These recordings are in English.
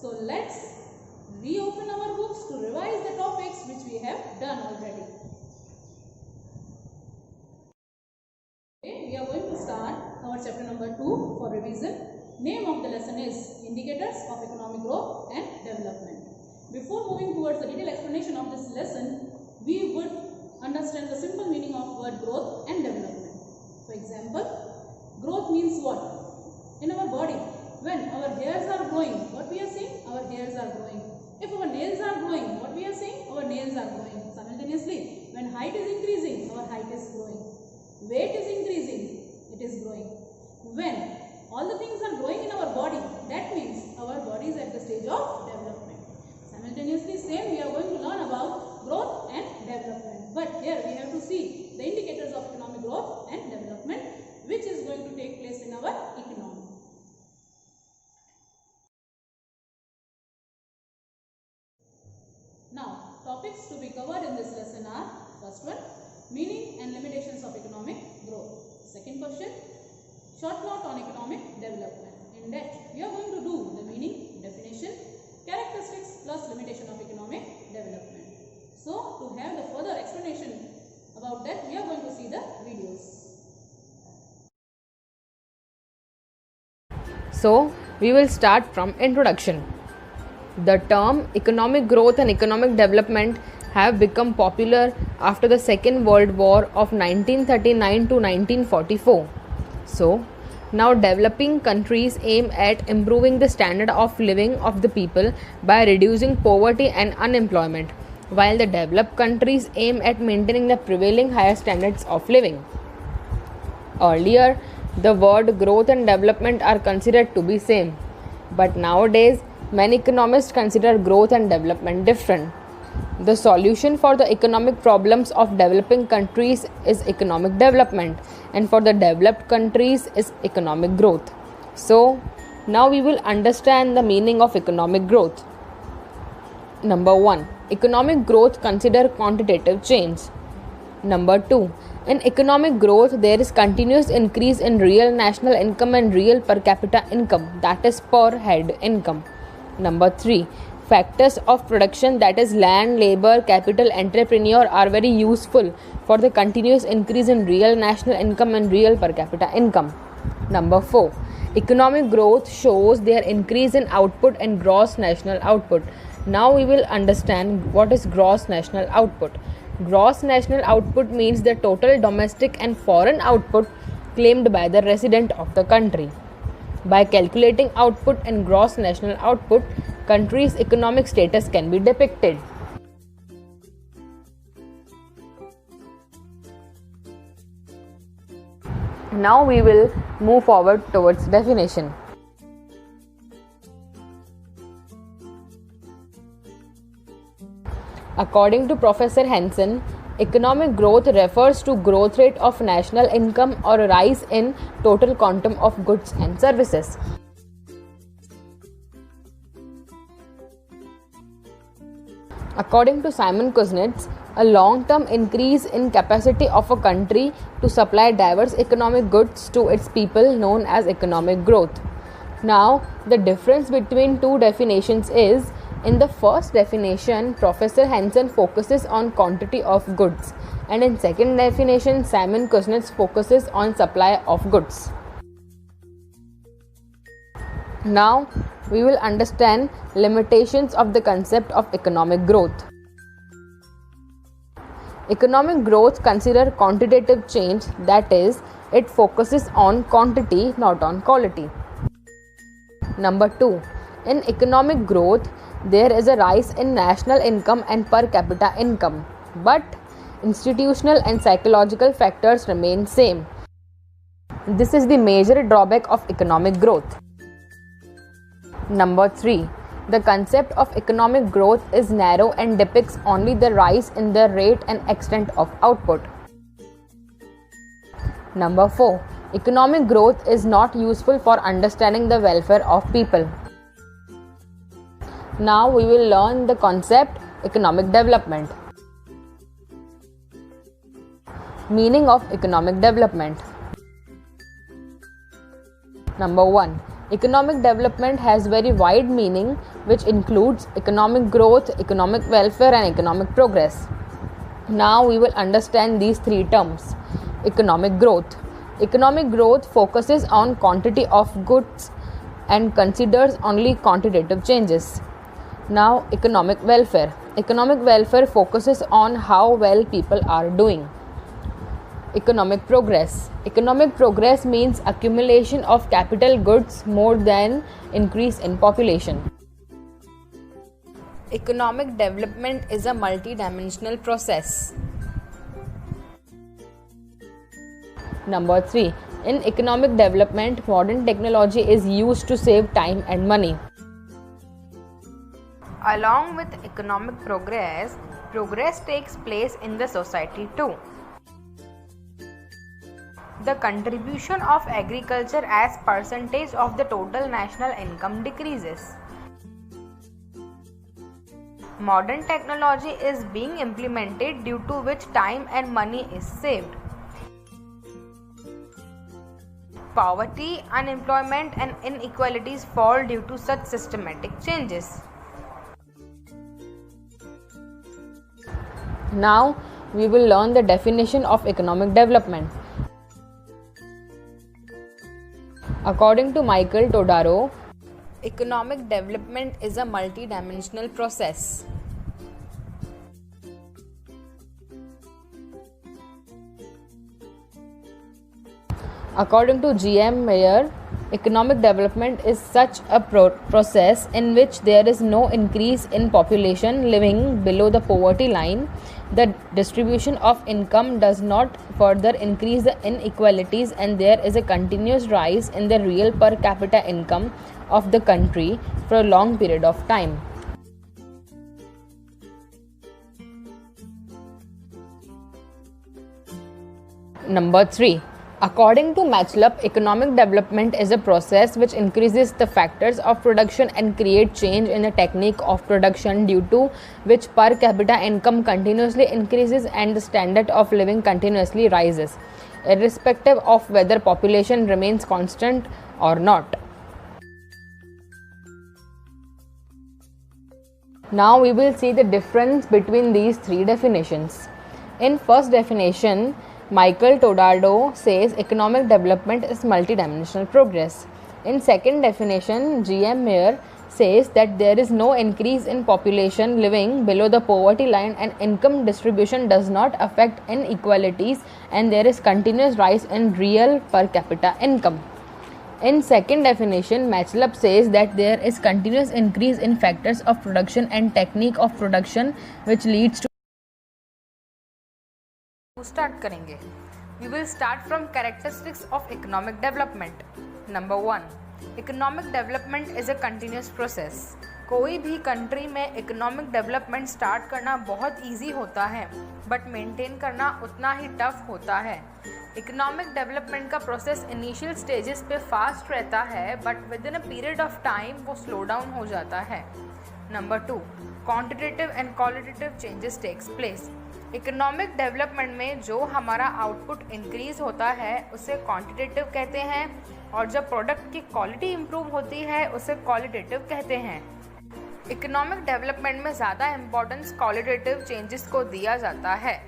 So let's reopen our books to revise the topics which we have done already. Okay, we are going to start our chapter number 2 for revision. Name of the lesson is Indicators of Economic Growth and Development. Before moving towards the detailed explanation of this lesson, we would understand the simple meaning of word growth and development. For example, growth means what? In our body, when our hairs are growing, what we are saying? Our hairs are growing. If our nails are growing, what we are saying? Our nails are growing. Simultaneously, when height is increasing, our height is growing. Weight is increasing, it is growing. When all the things are growing in our body, that means our body is at the stage of development. Simultaneously, same we are going to learn about growth and development. But here we have to see the indicators of economic growth and development, which is going to take place in our economy. Now, topics to be covered in this lesson are: first one, meaning and limitations of economic growth. Second question, short note on economic development. In that, we are going to do the meaning, definition, characteristics plus limitation of economic development. So, to have the further explanation about that, we are going to see the videos. So, we will start from introduction. The term economic growth and economic development have become popular after the Second World War of 1939 to 1944. So, now developing countries aim at improving the standard of living of the people by reducing poverty and unemployment, while the developed countries aim at maintaining the prevailing higher standards of living. Earlier, the word growth and development are considered to be same, but nowadays many economists consider growth and development different. The solution for the economic problems of developing countries is economic development, and for the developed countries is economic growth. So, now we will understand the meaning of economic growth. Number 1. Economic growth consider quantitative change. Number 2. In economic growth, there is continuous increase in real national income and real per capita income, that is per head income. Number 3. Factors of production, that is land, labor, capital, entrepreneur, are very useful for the continuous increase in real national income and real per capita income. Number 4. Economic growth shows their increase in output and gross national output. Now we will understand what is gross national output. Gross national output means the total domestic and foreign output claimed by the resident of the country. By calculating output and gross national output, country's economic status can be depicted. Now we will move forward towards definition. According to Professor Hansen, economic growth refers to growth rate of national income or rise in total quantum of goods and services. According to Simon Kuznets, a long-term increase in capacity of a country to supply diverse economic goods to its people known as economic growth. Now, the difference between two definitions is, in the first definition, Professor Hansen focuses on quantity of goods, and in second definition, Simon Kuznets focuses on supply of goods. Now, we will understand limitations of the concept of economic growth. Economic growth considers quantitative change, that is, it focuses on quantity, not on quality. Number 2. In economic growth, there is a rise in national income and per capita income, but institutional and psychological factors remain same. This is the major drawback of economic growth. Number 3. The concept of economic growth is narrow and depicts only the rise in the rate and extent of output. Number 4. Economic growth is not useful for understanding the welfare of people. Now we will learn the concept economic development. Meaning of economic development. Number 1. Economic development has very wide meaning, which includes economic growth, economic welfare, and economic progress. Now we will understand these three terms. Economic growth. Economic growth focuses on quantity of goods and considers only quantitative changes. Now, economic welfare. Economic welfare focuses on how well people are doing. Economic progress. Economic progress means accumulation of capital goods more than increase in population. Economic development is a multi-dimensional process. Number 3. In economic development, modern technology is used to save time and money. Along with economic progress, progress takes place in the society too. The contribution of agriculture as percentage of the total national income decreases. Modern technology is being implemented due to which time and money is saved. Poverty, unemployment, and inequalities fall due to such systematic changes. Now, we will learn the definition of economic development. According to Michael Todaro, economic development is a multi-dimensional process. According to G.M. Mayer, economic development is such a process in which there is no increase in population living below the poverty line. The distribution of income does not further increase the inequalities, and there is a continuous rise in the real per capita income of the country for a long period of time. Number 3. According to Matchlup, economic development is a process which increases the factors of production and create change in the technique of production, due to which per capita income continuously increases and the standard of living continuously rises, irrespective of whether population remains constant or not. Now we will see the difference between these three definitions. In first definition, Michael Todaro says economic development is multidimensional progress. In second definition, G.M. Mayer says that there is no increase in population living below the poverty line and income distribution does not affect inequalities, and there is continuous rise in real per capita income. In second definition, Matchlup says that there is continuous increase in factors of production and technique of production which leads to start करेंगे. We will start from characteristics of economic development. Number 1. Economic development is a continuous process. कोई भी country में economic development start करना बहुत easy होता है, but maintain करना उतना ही टफ होता है. इकोनॉमिक डेवलपमेंट का प्रोसेस इनिशियल स्टेजेस पे फास्ट रहता है, but within a period of time वो स्लो डाउन हो जाता है. Number 2. Quantitative and qualitative changes takes place. Economic development में जो हमारा आउटपुट इंक्रीज होता है उसे क्वांटिटेटिव कहते हैं, और जब प्रोडक्ट की क्वालिटी इंप्रूव होती है उसे क्वालिटेटिव कहते हैं. इकोनॉमिक डेवलपमेंट में ज़्यादा इम्पोर्टेंस क्वालिटेटिव चेंजेस को दिया जाता है.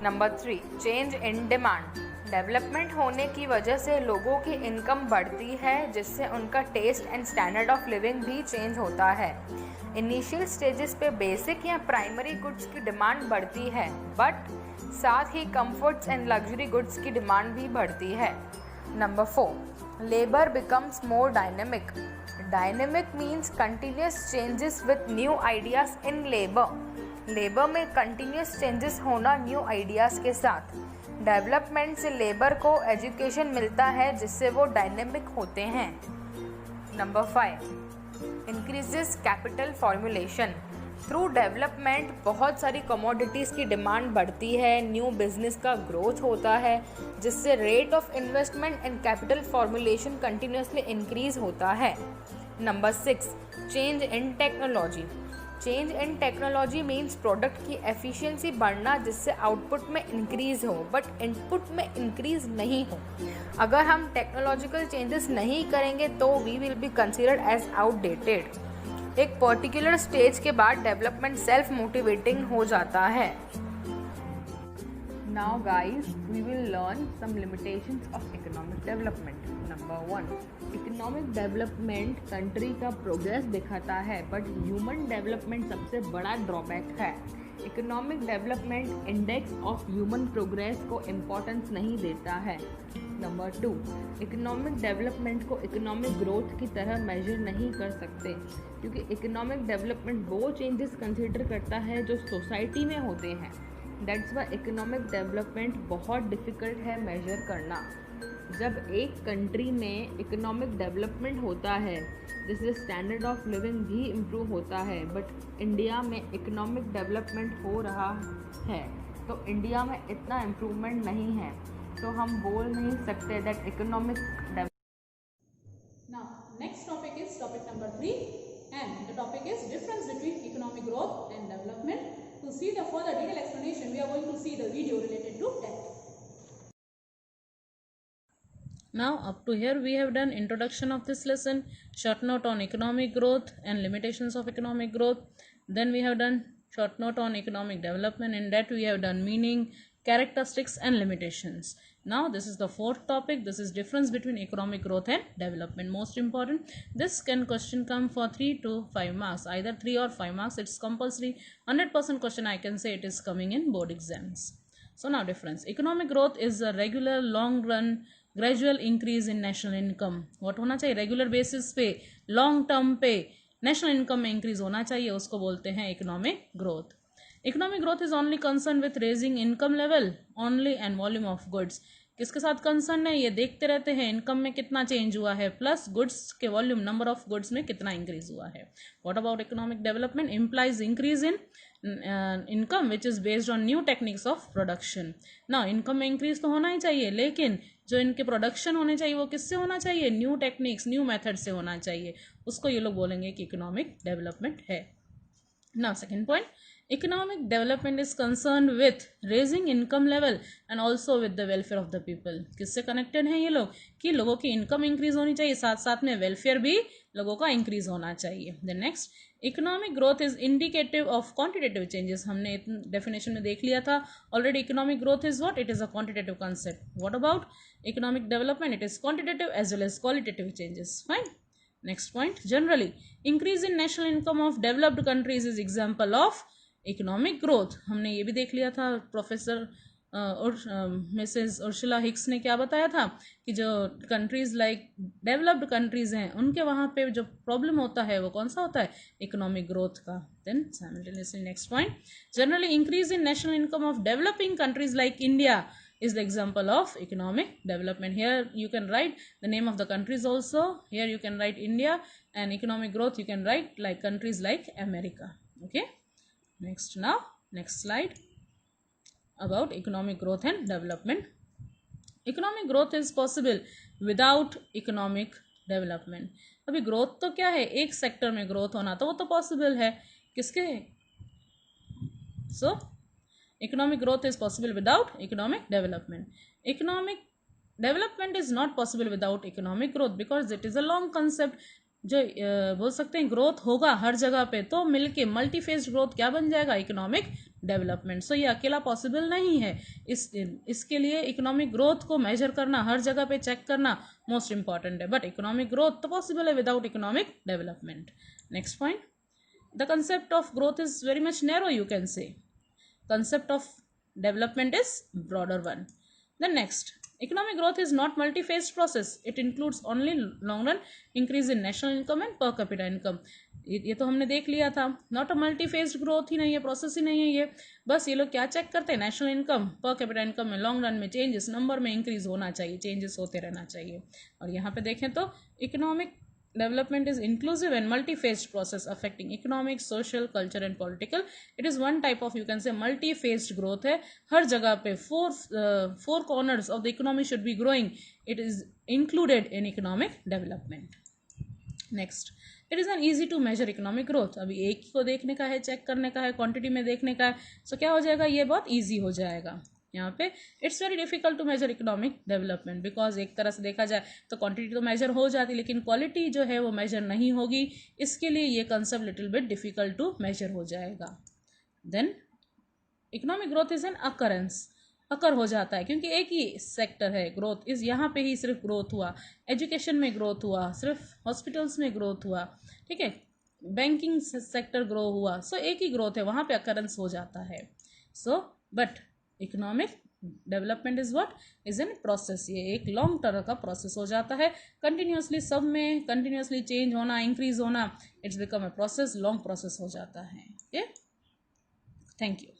Number 3. Change in demand. Development होने की वजह से लोगों की इनकम बढ़ती है, जिससे उनका taste and standard of living भी चेंज होता है. इनिशियल स्टेजेस पे बेसिक या प्राइमरी गुड्स की डिमांड बढ़ती है, बट साथ ही कंफर्ट्स एंड लग्जरी गुड्स की डिमांड भी बढ़ती है. Number 4. Labour becomes more dynamic. Dynamic means continuous changes with new ideas in labour. Labour में कंटिन्यूस चेंजेस होना न्यू आइडियाज़ के साथ. डेवलपमेंट से लेबर को एजुकेशन मिलता है, जिससे वो डायनेमिक होते हैं. Number 5. Increases capital formulation. Through development बहुत सारी कमोडिटीज़ की डिमांड बढ़ती है, न्यू बिजनेस का ग्रोथ होता है, जिससे rate of investment and capital formulation continuously increase होता है. Number 6. Change in technology. Change in technology means product की एफिशिएंसी बढ़ना जिससे आउटपुट में इंक्रीज हो बट इनपुट में इंक्रीज नहीं हो. अगर हम टेक्नोलॉजिकल चेंजेस नहीं करेंगे तो we will be considered as outdated. एक पर्टिकुलर स्टेज के बाद डेवलपमेंट सेल्फ मोटिवेटिंग हो जाता है. Now guys, we will learn some limitations of economic development. Number 1, economic development country का प्रोग्रेस दिखाता है बट ह्यूमन डेवलपमेंट सबसे बड़ा ड्रॉबैक है. Economic development index of human progress को इम्पोर्टेंस नहीं देता है. नंबर 2, इकोनॉमिक डेवलपमेंट को इकोनॉमिक ग्रोथ की तरह मेजर नहीं कर सकते क्योंकि इकोनॉमिक डेवलपमेंट वो चेंजेस कंसिडर करता है जो सोसाइटी में होते हैं. दैट्स वाई इकोनॉमिक डेवलपमेंट बहुत डिफ़िकल्ट है मेजर करना. जब एक कंट्री में इकोनॉमिक डेवलपमेंट होता है जिससे स्टैंडर्ड ऑफ लिविंग भी इम्प्रूव होता है बट इंडिया में इकोनॉमिक डेवलपमेंट हो रहा है तो इंडिया में इतना इम्प्रूवमेंट नहीं है तो हम बोल नहीं सकते that economic development. Now, next topic is topic number 3 and the topic is difference between economic growth and development. To see the further detailed explanation, we are going to see the video related to that. Now up to here we have done introduction of this lesson, short note on economic growth and limitations of economic growth. Then we have done short note on economic development. In that we have done meaning, characteristics and limitations. Now this is the fourth topic. This is difference between economic growth and development. Most important, this question come for 3 to 5 marks, either 3 or 5 marks. It's compulsory. 100% question I can say it is coming in board exams. So now difference. Economic growth is a regular long run gradual increase in national income. What होना चाहिए? Regular basis पे, long term पे national income में increase होना चाहिए, उसको बोलते हैं economic growth. Economic growth is only concerned with raising income level only and volume of goods. किसके साथ कंसर्न है? ये देखते रहते हैं इनकम में कितना चेंज हुआ है प्लस गुड्स के वॉल्यूम नंबर ऑफ गुड्स में कितना इंक्रीज हुआ है. What about economic development? Implies increase in income which is based on new techniques of production. ना इनकम में इंक्रीज तो होना ही चाहिए लेकिन जो इनके प्रोडक्शन होने चाहिए वो किससे होना चाहिए? न्यू टेक्निक्स न्यू मेथड से होना चाहिए. उसको ये लोग बोलेंगे कि इकोनॉमिक डेवलपमेंट है. Now second point, economic development is concerned with raising income level and also with the welfare of the people. किससे कनेक्टेड हैं ये लोग? कि लोगों की इनकम इंक्रीज होनी चाहिए साथ साथ में वेलफेयर भी लोगों का इंक्रीज होना चाहिए. Then next, economic growth is indicative of quantitative changes. हमने डेफिनेशन में देख लिया था already. Economic growth is what? It is a quantitative concept. What about economic development? It is quantitative as well as qualitative changes. Fine. Next point, generally increase in national income of developed countries is example of economic growth. हमने ये भी देख लिया था. Professor Mrs Ursula Hicks ने क्या बताया था कि जो कंट्रीज लाइक डेवलप्ड कंट्रीज हैं उनके वहाँ पे जो प्रॉब्लम होता है वो कौन सा होता है? इकोनॉमिक ग्रोथ का. Then simultaneously next point, generally increase in national income of developing countries like India is the example of economic development. Here you can write the name of the countries also. Here you can write India, and economic growth you can write like countries like America. Okay, next. Now next slide about economic growth and development. Economic growth is possible without economic development. अभी growth तो क्या है? एक sector में growth होना तो वो तो पॉसिबल है. किसके? So economic growth is possible without economic development. Economic development is not possible without economic growth because it is a long concept. जो बोल सकते हैं ग्रोथ होगा हर जगह पे तो मिलके मल्टी फेज ग्रोथ क्या बन जाएगा? Economic development. सो ये अकेला पॉसिबल नहीं है. इसके लिए इकोनॉमिक ग्रोथ को मेजर करना, हर जगह पे चेक करना मोस्ट इंपॉर्टेंट है. बट इकोनॉमिक ग्रोथ तो पॉसिबल है without economic development. Next point, the concept of growth is very much narrow, you can say. Concept of development is broader one. Then next, economic growth is not multi-phased process. It includes only long run increase in national income and per capita income. ये तो हमने देख लिया था. Not a multi faced growth ही नहीं है, process ही नहीं है ये. बस ये लोग क्या चेक करते हैं? National income, per capita income में लॉन्ग रन में चेंजेस, नंबर में इंक्रीज होना चाहिए, चेंजेस होते रहना चाहिए. और यहाँ पे देखें तो economic development is inclusive and multi-phased process affecting economic, social, culture and political. It is one type of, you can say, multi-phased growth है. हर जगह पे four corners of the economy should be growing. It is included in economic development. Next, it is an easy to measure economic growth. अभी एक को देखने का है, check करने का है, क्वांटिटी में देखने का है, सो क्या हो जाएगा, ये बहुत ईजी हो जाएगा। यहाँ पे it's very difficult to measure economic development, because एक तरह से देखा जाए तो क्वांटिटी तो मेजर हो जाती, लेकिन क्वालिटी जो है वो मेजर नहीं होगी, इसके लिए ये concept little bit difficult to measure हो जाएगा। Then economic growth is an occurrence, occur हो जाता है क्योंकि एक ही सेक्टर है ग्रोथ इज, यहाँ पे ही सिर्फ ग्रोथ हुआ, एजुकेशन में ग्रोथ हुआ, सिर्फ हॉस्पिटल्स में ग्रोथ हुआ, ठीक है, बैंकिंग सेक्टर ग्रो हुआ, सो एक ही ग्रोथ है, वहाँ पे अकरेंस हो जाता है। So but economic development is what, is an process, ये एक लॉन्ग टर्म का प्रोसेस हो जाता है, कंटिन्यूसली सब में कंटिन्यूसली चेंज होना, इंक्रीज होना, it's become a process, long process हो जाता है। Okay, thank you.